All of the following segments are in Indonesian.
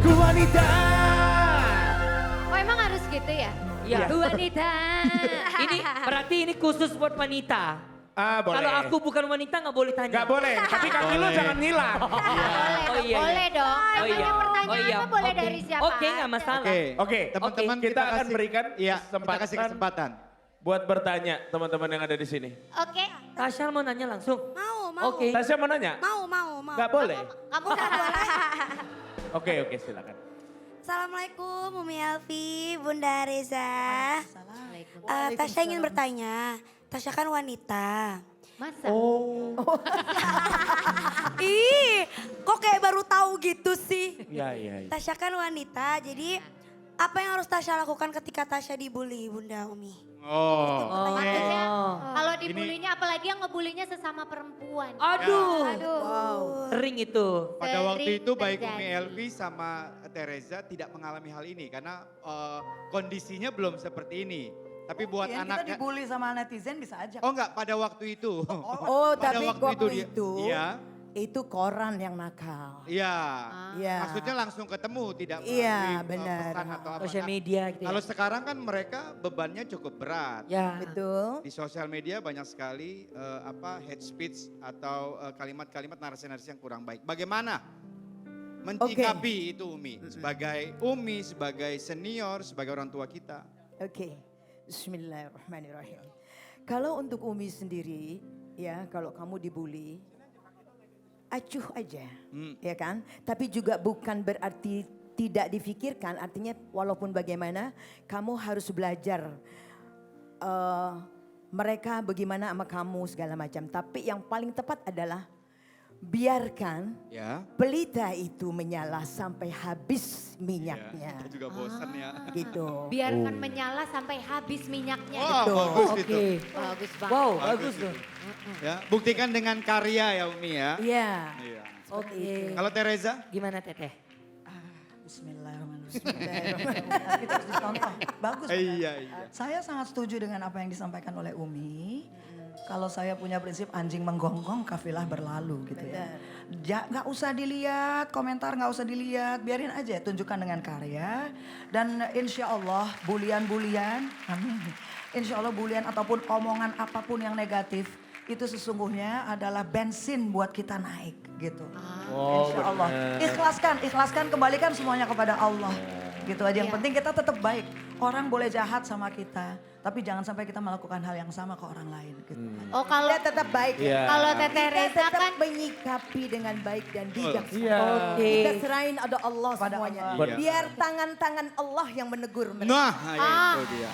Wanita. Oh emang harus gitu ya? Iya. Wanita. Ini berarti ini khusus buat wanita. Boleh. Kalau aku bukan wanita nggak boleh tanya. Nggak boleh, tapi kaki lu jangan hilang. Oh iya. Boleh dong. Oh iya. Namanya pertanyaan Oh iya. mah boleh Oke. dari siapa Oke, nggak aja. masalah. Oke, Teman-teman kita akan berikan iya, kita kasih kesempatan. buat bertanya teman-teman yang ada di sini. Oke. Tasya mau nanya langsung. Mau. Oke. Tasya mau nanya? Mau. Nggak boleh? Kamu nggak boleh. Oke, silakan. Assalamualaikum Umi Elvi, Bunda Reza. Waalaikumsalam. Tasya ingin bertanya, Tasya kan wanita. Masa? Oh. Ih, kok kayak baru tahu gitu sih? Iya. Tasya kan wanita, jadi apa yang harus Tasya lakukan ketika Tasya dibully, Bunda Umi? Maksudnya Oh. kalau dibulinya apalagi yang ngebulinya sesama perempuan. Aduh. Aduh. Sering itu. Pada waktu Sering itu baik terjadi. Umi Elvi sama Teresa tidak mengalami hal ini karena kondisinya belum seperti ini. Tapi buat Kita anaknya, dibully sama netizen bisa aja. oh enggak pada waktu itu. Oh, Pada tapi waktu waktu dia- itu, Iya, itu koran yang nakal. iya. Iya. Maksudnya langsung ketemu, tidak Iya, melalui, benar. pesan atau apa. Sosial Nah, media gitu ya. Kalau sekarang kan mereka bebannya cukup berat. Ya. Betul. Di sosial media banyak sekali hate speech atau kalimat-kalimat narasi-narasi yang kurang baik. Bagaimana mencikapi itu Umi? Sebagai senior, sebagai orang tua kita. Oke. Bismillahirrahmanirrahim. Kalau untuk Umi sendiri, ya kalau kamu dibully, acuh aja, ya kan? Tapi juga bukan berarti tidak difikirkan, artinya walaupun bagaimana, kamu harus belajar mereka bagaimana sama kamu segala macam. Tapi yang paling tepat adalah biarkan Ya. pelita itu menyala sampai habis minyaknya. Kita juga bosan ya. Gitu. Biarkan menyala sampai habis minyaknya. Wah, Betul. bagus Oke. itu. Bagus banget. Wow, Bagus bagus itu. tuh. Ya, buktikan dengan karya ya Umi ya. Iya. Iya. Oke. Kalau Teresa? Gimana Teteh? Bismillahirrahmanirrahim. Kita harus dicontoh. Bagus. benar. Iya. Saya sangat setuju dengan apa yang disampaikan oleh Umi. Kalau saya punya prinsip anjing menggonggong, kafilah berlalu gitu ya. Nggak usah dilihat, komentar nggak usah dilihat, biarin aja, tunjukkan dengan karya. Dan insya Allah bulian-bulian, amin. Insya Allah bulian ataupun omongan apapun yang negatif, itu sesungguhnya adalah bensin buat kita naik gitu. Insya Allah. Ikhlaskan, kembalikan semuanya kepada Allah. Gitu aja, yang Iya. penting kita tetap baik. Orang boleh jahat sama kita, tapi jangan sampai kita melakukan hal yang sama ke orang lain. Gitu. Oh kalau Kita tetap baik. Iya. kalau Teteh Kita Reza tetap kan menyikapi dengan baik dan bijak. Iya. Oke. Kita serahin ada Allah Pada semuanya. Allah. Biar tangan-tangan Allah yang menegur mereka. Nah, itu dia.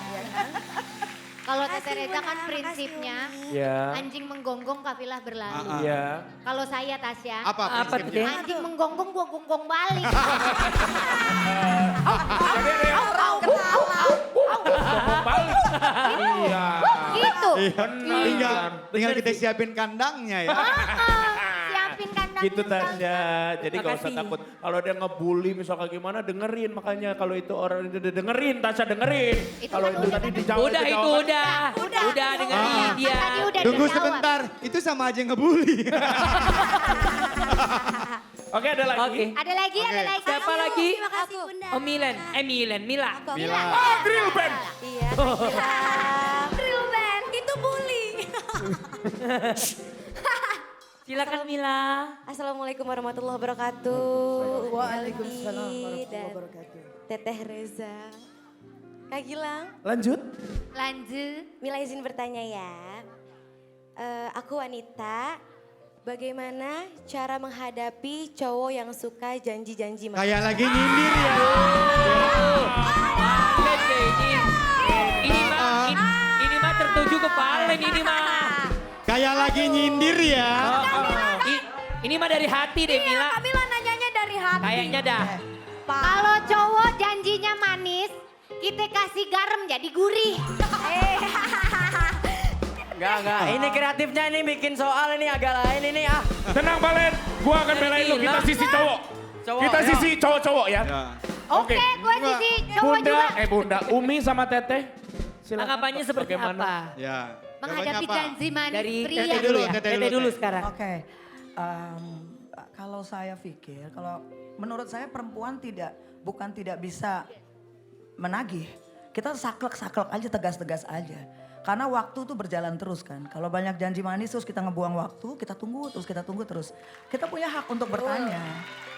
kalau Makasih, Teteh Reza Bunda. kan Makasih, prinsipnya Iya. anjing menggonggong kafilah berlalu. Iya. Kalau saya Tasya, Apa Apa tuh, prinsipnya? Dek? anjing menggonggong gua gonggong balik. Balik. Iya. Gitu. Tinggal kita siapin kandangnya ya. Siapin kandang. Gitu Tasya. Jadi gak usah Makasih. takut. Kalau dia ngebully misalkan gimana dengerin. Makanya kalau itu orang dengerin Tasya dengerin. Itu Kalau kan itu udah tadi kan. dijawab. Udah itu udah. Udah dengerin dia. Tadi udah Tunggu dijawab. sebentar, itu sama aja ngebully. Oke ada lagi. Oke. Ada lagi, ada Oke. lagi. Siapa lagi? Terima kasih Bunda. Oh Milen. Mila. Mila. Oh drill band. Iya. Real band, itu bully. Silakan Mila. Assalamualaikum warahmatullahi wabarakatuh. Waalaikumsalam Elvi warahmatullahi dan wabarakatuh. Teteh Reza. Kak Gilang, Lanjut. Lanjut. Mila izin bertanya ya. Aku wanita, bagaimana cara menghadapi cowok yang suka janji-janji manis? Kayak lagi nyindir ya. Palen deh ini. Ini mah tertuju ke Palen ini mah. Kayak lagi nyindir ya. Ini mah dari hati deh Mila. Kamila nanyanya dari hati. Kayaknya dah. Kalau cowok janjinya manis, kita kasih garam jadi gurih. Enggak. Ini kreatifnya ini bikin soal ini agak lain ini ah. Tenang Balen. Gua akan belain lu. Kita sisi cowok. Kita ayo. sisi cowok-cowok ya. Ya. Oke, gue sisi cowok Bunda, juga. Bunda, Umi sama Teteh. Silakan. Tanggapannya seperti Bagaimana? apa? Ya. Menghadapi Jawabannya apa? janji manis Dari pria. Teteh dulu ya. Teteh Teteh dulu, dulu Teh. sekarang. Oke. Kalau saya pikir, kalau menurut saya perempuan bukan tidak bisa menagih. Kita saklek-saklek aja, tegas-tegas aja. Karena waktu tuh berjalan terus kan. Kalau banyak janji manis terus kita ngebuang waktu, kita tunggu terus. Kita punya hak untuk bertanya.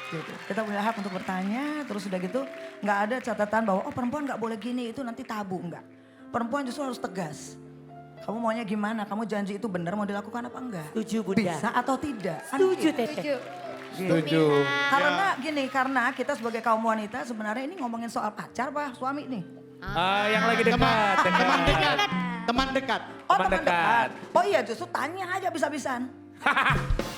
Gitu. Kita punya hak untuk bertanya, terus udah gitu nggak ada catatan bahwa oh perempuan nggak boleh gini, itu nanti tabu, enggak. Perempuan justru harus tegas. Kamu maunya gimana? Kamu janji itu benar mau dilakukan apa enggak? Setuju, Bunda. Bisa atau tidak? Kan Setuju, gitu. Teteh. Setuju. Karena gini, karena kita sebagai kaum wanita sebenarnya ini ngomongin soal pacar pak, suami nih. Yang lagi dekat. Teman dekat. Teman dekat. Oh Teman teman dekat. dekat. Oh iya justru tanya aja bisa-bisan.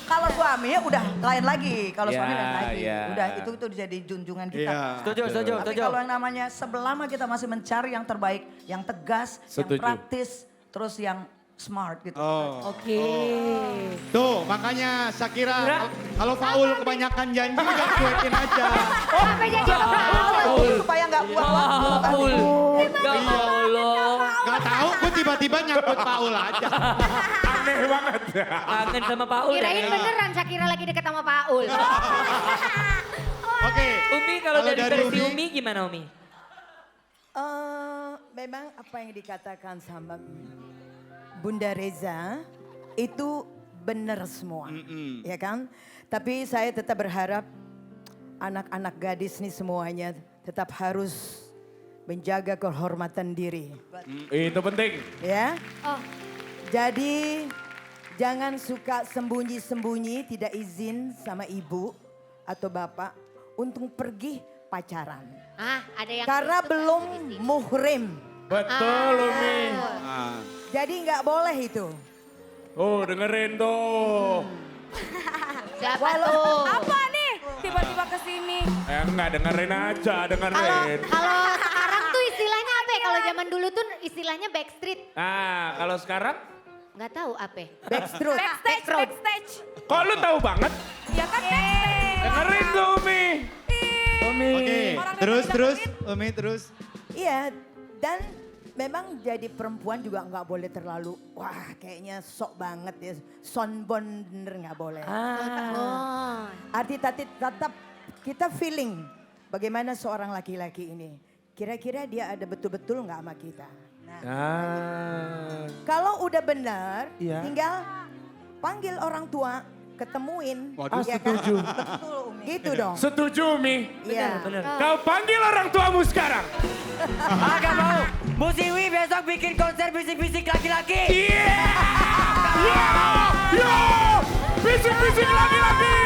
Kalau suami ya udah lain lagi. Kalau suami Ya, lain lagi. ya. Udah itu jadi junjungan kita. Iya. Setuju. Tapi kalau yang namanya selama kita masih mencari yang terbaik, yang tegas, Setuju. yang praktis, terus yang smart gitu. Oh. Oke. Tuh makanya Shakira kalau Faul kebanyakan janji udah cuekin aja. Sampai jadi kebaul. Supaya nggak buang waktu. Paul. Ya Allah. Gak tahu gue tiba-tiba nyangkut Faul aja. Aneh banget. Kangen sama Paul. Kirain beneran Shakira lagi deket sama Paul. Oke. Umi kalau dari versi Umi gimana Umi? Memang apa yang dikatakan sama Bunda Reza itu benar semua, ya kan? Tapi saya tetap berharap anak-anak gadis nih semuanya tetap harus menjaga kehormatan diri, Itu penting. ya. Oh, Jadi jangan suka sembunyi-sembunyi, tidak izin sama ibu atau bapak untuk pergi pacaran. ada yang Karena suka belum isi. muhrim. Betul Umi. Jadi nggak boleh itu. Oh dengerin tuh. Siapa tuh? Apa nih? Tiba-tiba ke sini. Enggak dengerin aja, dengerin. Kalau sekarang tuh istilahnya apa ya? Kalau zaman dulu tuh istilahnya backstreet. Kalau sekarang? Nggak tahu apa. Backstreet. Backstage. Kok lu tahu banget? Ya kan backstage. Dengerin tuh Umi. Umi. Oke. Terus Umi terus. Iya, dan memang jadi perempuan juga nggak boleh terlalu, wah kayaknya sok banget ya, sonbon bener nggak boleh. Oh. Arti tetap kita feeling bagaimana seorang laki-laki ini. Kira-kira dia ada betul-betul nggak sama kita. Kalau udah benar, Iya. tinggal panggil orang tua, ketemuin. Waduh, ya kan? setuju. Betul Umi. Gitu dong. Setuju Umi. Iya. Bener. Kau panggil orang tuamu sekarang. Agak mau. Bu Siwi besok bikin konser bisik-bisik laki-laki. Iya. Bisik-bisik laki-laki.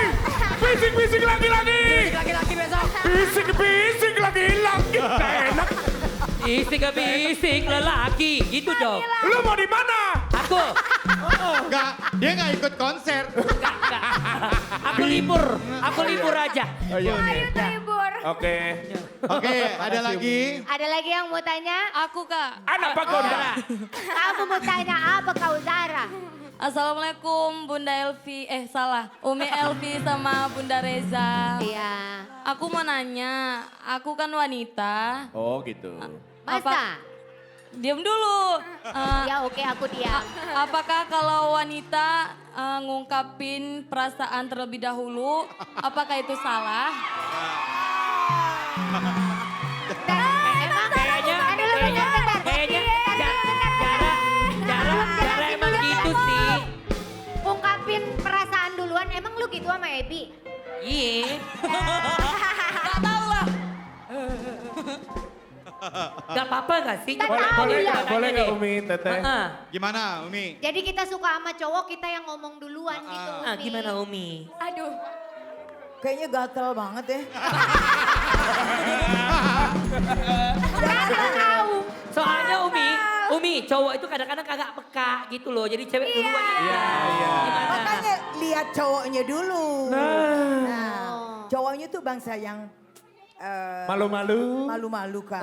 Bisik-bisik laki-laki. Laki-laki besok. Bisik-bisik laki-laki. Gak enak. Bisik-bisik lelaki. Gitu dong. Lu mau di mana? Aku. Enggak, dia nggak ikut konser. Enggak. Aku libur. Aku libur aja. Oh iya. Libur. Oke. Oke, ada lagi. Ada lagi yang mau tanya? Aku Kak. Anak Pak Gonda. Kamu mau tanya apa kau Zara? Assalamualaikum Bunda Elvi. Umi Elvi sama Bunda Reza. Iya. Aku mau nanya, aku kan wanita. Oh gitu. Masa? Diam dulu. Ya oke aku diam. Apakah kalau wanita ngungkapin perasaan terlebih dahulu, apakah itu salah? Emang Kayaknya Jara emang gitu sih. ungkapin perasaan duluan. Emang lu gitu sama Ebi? Iya. Gak tau lah. Gak apa-apa gak sih? Gak Boleh, tahu boleh lah. nggak? Boleh nggak Umi, Teteh? Gimana Umi? Jadi kita suka sama cowok kita yang ngomong duluan gitu Umi. Gimana Umi? Aduh. Kayaknya gatel banget ya. Gak tahu. Soalnya Umi cowok itu kadang-kadang kagak peka gitu loh. Jadi cewek duluan yang gimana? Makanya lihat cowoknya dulu. Nah, cowoknya tuh bangsa yang Malu-malu. malu-malu kan.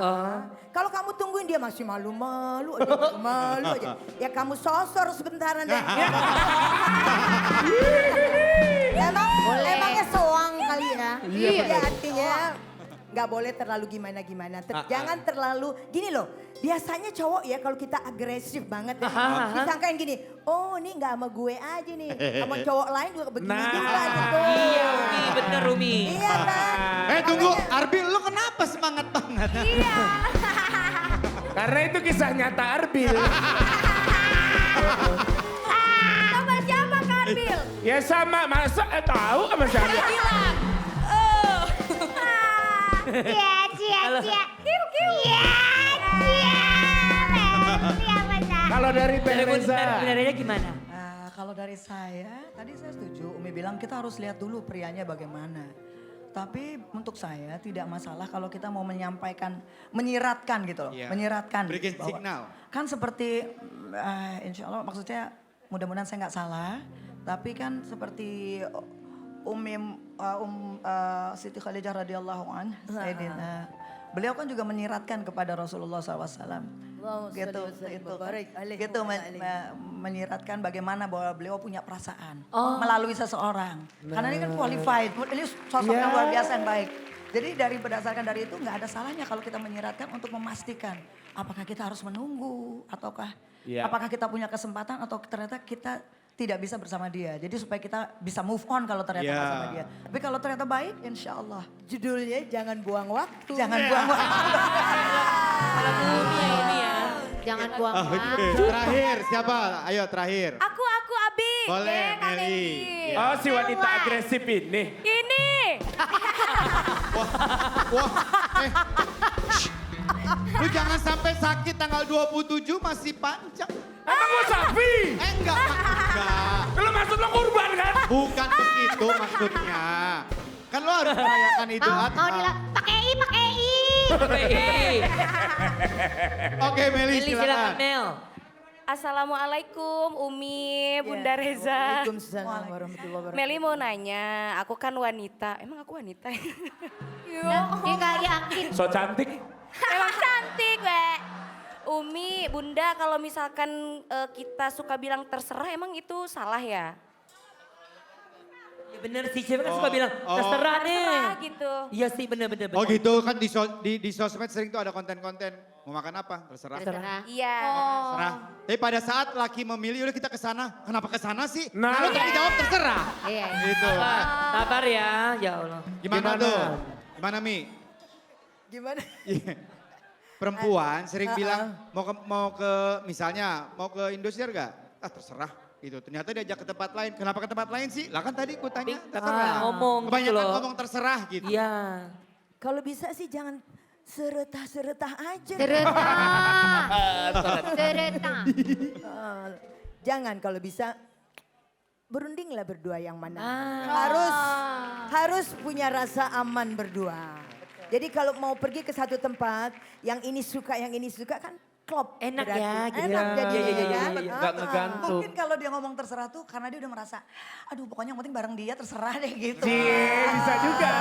Kalau kamu tungguin dia masih malu-malu aja, malu aja. Ya kamu sosor sebentaran deh. Emangnya soang kali ya. Iya artinya nggak boleh terlalu gimana-gimana. Jangan terlalu, gini loh. Biasanya cowok ya kalau kita agresif banget ya. Disangkain gini, oh ini nggak sama gue aja nih. Sama cowok lain juga begini juga gitu. Iya Umi, bener Umi. Iya kan? Tunggu, Arbil lu kenapa semangat banget? Iya. Karena itu kisah nyata Arbil. Sama siapa Karbil? Ya sama, masa tahu sama siapa? Bilang. Oh. Cia, cia, cia. Kiu, kiu. Iya, cia. Iya benar. Kalau dari Teh Reza. Benernya gimana? Kalau dari saya, tadi saya setuju. Umi bilang kita harus lihat dulu prianya bagaimana. Tapi untuk saya tidak masalah kalau kita mau menyampaikan, menyiratkan gitu loh. Iya. Menyiratkan. Berikan bahwa- signal. Kan seperti, insya Allah maksudnya mudah-mudahan saya nggak salah. Tapi kan seperti Siti Khadijah radhiyallahu an, Sayyidina. Beliau kan juga menyiratkan kepada Rasulullah SAW. Gitu menyiratkan bagaimana bahwa beliau punya perasaan melalui seseorang. Karena ini kan qualified, ini sosok yang luar biasa yang baik. Jadi berdasarkan dari itu nggak ada salahnya kalau kita menyiratkan untuk memastikan apakah kita harus menunggu ataukah apakah kita punya kesempatan atau ternyata kita tidak bisa bersama dia. Jadi supaya kita bisa move on kalau ternyata bersama dia. Tapi kalau ternyata baik, insya Allah. Judulnya jangan buang waktu. Jangan buang waktu. Umi ya. Jangan buang Oke, waktu. terakhir siapa? Ayo terakhir. Aku Abi. Boleh, Kak Meli. Meli. Oh si wanita agresif ini. Ini. Wah, lu jangan sampai sakit tanggal 27 masih panjang. Emang gue sapi? Enggak. Kalau maksud lo kurban kan? Bukan begitu maksudnya. Kan lo harus merayakan Idul Mau Adha. dilah, pakai i, pakai i. Oke, Meli Meli silakan silakan. Mel. Assalamualaikum Umi, Bunda Reza. Waalaikumsalam warahmatullahi wabarakatuh. Meli mau nanya, aku kan wanita. Emang aku wanita? Dia gak yakin. So cantik. Emang cantik, Wek. Umi, Bunda kalau misalkan kita suka bilang terserah emang itu salah ya? Ya bener sih, cewek kan suka bilang terserah nih. Terserah gitu. Iya sih bener-bener. Oh gitu kan di sosmed sering tuh ada konten-konten. Mau makan apa? Terserah. Terserah. Iya. Terserah. Tapi pada saat laki memilih udah kita ke sana. Kenapa ke sana sih? Nah. Kalau tadi jawab terserah. Iya. Gitu. Sabar ya, ya Allah. Gimana tuh? Gimana Mi? Gimana? Perempuan sering bilang mau ke misalnya mau ke Indosiar gak? Ah terserah gitu. Ternyata diajak ke tempat lain. Kenapa ke tempat lain sih? Lah kan tadi ku tanya terserah. ngomong gitu Kebanyakan loh. ngomong terserah gitu. Iya. Kalau bisa sih jangan seretah-seretah aja. Seretah. Seretah. Jangan kalau bisa berundinglah berdua yang mana. Ah. Harus punya rasa aman berdua. Jadi kalau mau pergi ke satu tempat, yang ini suka kan klop. Enak berarti. ya, gitu. Enak jadi Iya, iya, kan. iya. Nggak ngegantung. Mungkin kalau dia ngomong terserah tuh karena dia udah merasa, aduh pokoknya yang penting bareng dia terserah deh gitu. Bisa juga.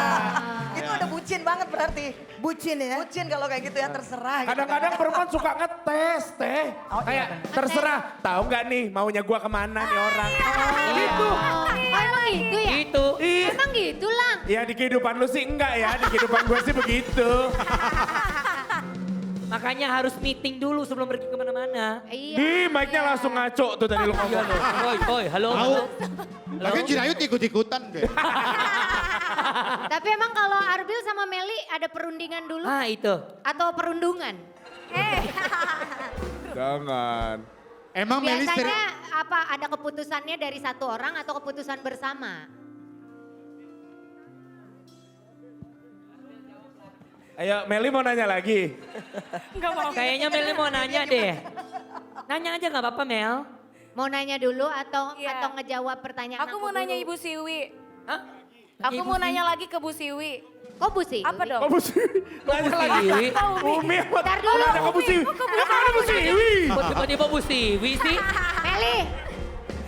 Itu udah bucin banget berarti. Bucin ya. Bucin kalau kayak gitu ya terserah. gitu. Kadang-kadang perempuan suka ngetes teh. Oh, iya, Kayak bener. terserah. Tahu nggak nih maunya gua kemana nih orang. Gitu. Oh, emang gitu ya? Itu. Emang gitu lah. Ya di kehidupan lu sih enggak ya. Di kehidupan gua sih begitu. Makanya harus meeting dulu sebelum pergi kemana-mana. Iya. Di mic-nya langsung ngaco tuh tadi lu ngomong. Oi, halo. Tahu. halo. Lagian Jirayut ikut-ikutan deh. Tapi emang kalau Arbil sama Meli ada perundingan dulu? Ah itu. Atau perundungan? Jangan. Emang Meli Biasanya sering... apa ada keputusannya dari satu orang atau keputusan bersama? Ayo Meli mau nanya lagi. Kayaknya Mel mau nanya deh. Nanya aja nggak apa-apa Mel. Mau nanya dulu atau Iya. atau ngejawab pertanyaan Aku mau nanya dulu? Ibu Siwi. Hah? Aku mau nanya lagi ke Bu Siwi. Kok Bu Siwi? Apa dong? Kok Bu Siwi? Nanya lagi. Umi apa? Ntar dulu, Nanya ke Bu Siwi. Emang ada Bu Siwi? Kok tiba-tiba Bu Siwi sih? Meli,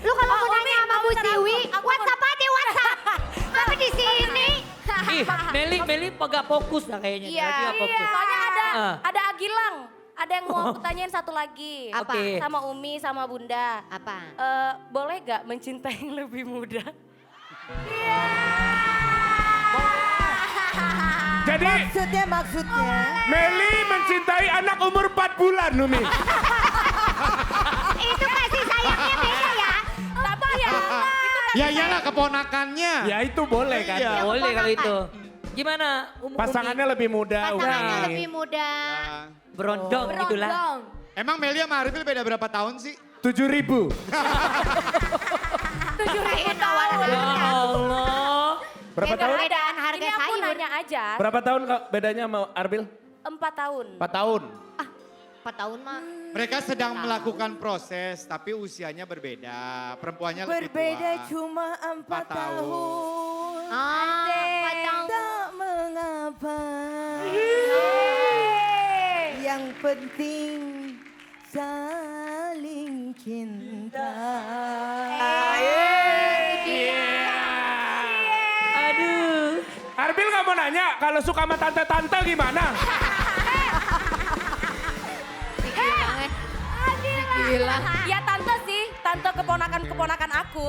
lu kalau mau nanya sama Bu Siwi, WhatsApp aja WhatsApp. Tapi di sini. Ih, Meli gak fokus lah kayaknya. Iya, Lagi nggak fokus. soalnya Ah. ada Agilang. Ada yang mau aku tanyain satu lagi. Apa? Oke. Sama Umi, sama Bunda. Apa? Boleh gak mencintai yang lebih muda? Jadi Jadi Maksudnya. Meli mencintai anak umur 4 bulan Umi. Itu kasih sayangnya beda ya. Tapi ya, Ya iyalah keponakannya. Ya itu boleh kan. Iya. Boleh kalau itu. Gimana? Pasangannya lebih muda. Pasangannya Umi. lebih muda. Berondong gitulah. Emang Meli sama Arifil beda berapa tahun sih? 7.000. 7.000 tahun. Ya Allah. Berapa tahun? Perbedaan harga ini aku sayur. nanya aja. Berapa tahun Kak bedanya sama Arbil? 4 tahun. 4 tahun. 4 tahun mah. Mereka sedang melakukan proses tapi usianya berbeda. Perempuannya lebih Berbeda tua. cuma 4 tahun. 4 tahun. Tak mengapa. Yang penting saling cinta. Aduh. Arbil nggak mau nanya kalau suka sama tante-tante gimana? Gila. Ya tante sih, tante keponakan-keponakan aku.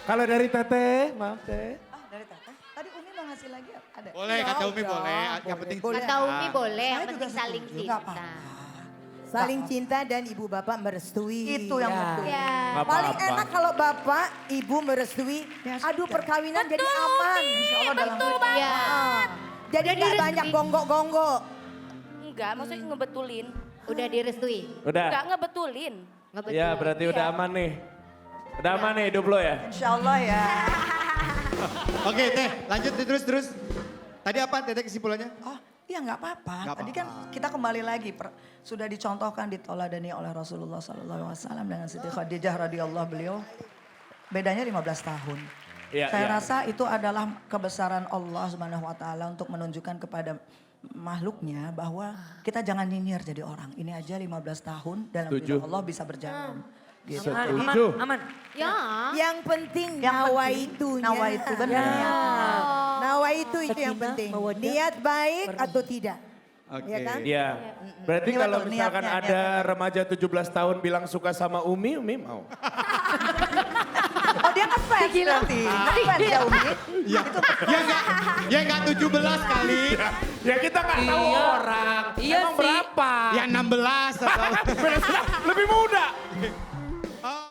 Kalau dari teteh, maaf teh. Dari Tata. Tadi Umi mau ngasih lagi ada? Boleh, kata Umi boleh. Yang penting Kata Umi boleh, yang Saya juga penting saling setuju, nggak cinta. apa-apa. Saling cinta dan ibu bapak merestui. Itu yang betul. Ya. Nggak Paling apa-apa. enak kalau bapak, ibu merestui. Ya, Aduh sudah. perkawinan jadi aman. Insya Allah dalam betul hidup. Ya. Jadi Udah nggak direstui. banyak gonggok-gonggok. Enggak, maksudnya ngebetulin. Udah direstui. Udah. Enggak ngebetulin. Nggak betul. Ya berarti udah aman nih. Udah aman nih hidup lo ya. Insya Allah ya. Oke Teh, lanjut terus. Tadi apa Teteh kesimpulannya? Oh iya nggak apa-apa. Nggak Tadi kan kita kembali lagi. Sudah dicontohkan, ditoladani oleh Rasulullah SAW dengan Siti Khadijah radhiyallahu beliau. Bedanya 15 tahun. Iya, Saya iya. rasa itu adalah kebesaran Allah Subhanahu wa taala untuk menunjukkan kepada makhluknya bahwa kita jangan nyinyir jadi orang. Ini aja 15 tahun dalam Setuju. hidup Allah bisa berjalan. Gitu. Setuju. Aman. Ya. Yang penting Yang nawa penting, itunya. nawa itu, benar. Nawa itu yang Sakinah, penting. mawaddah, Niat baik atau tidak. Oke. Iya kan? Iya. Berarti Ini kalau betul, misalkan niatnya, ada remaja 17 tahun bilang suka sama Umi mau. Oh dia ngefans berarti. Ngefans ya Umi. Ya enggak 17 kali. Ya kita nggak tahu Iya.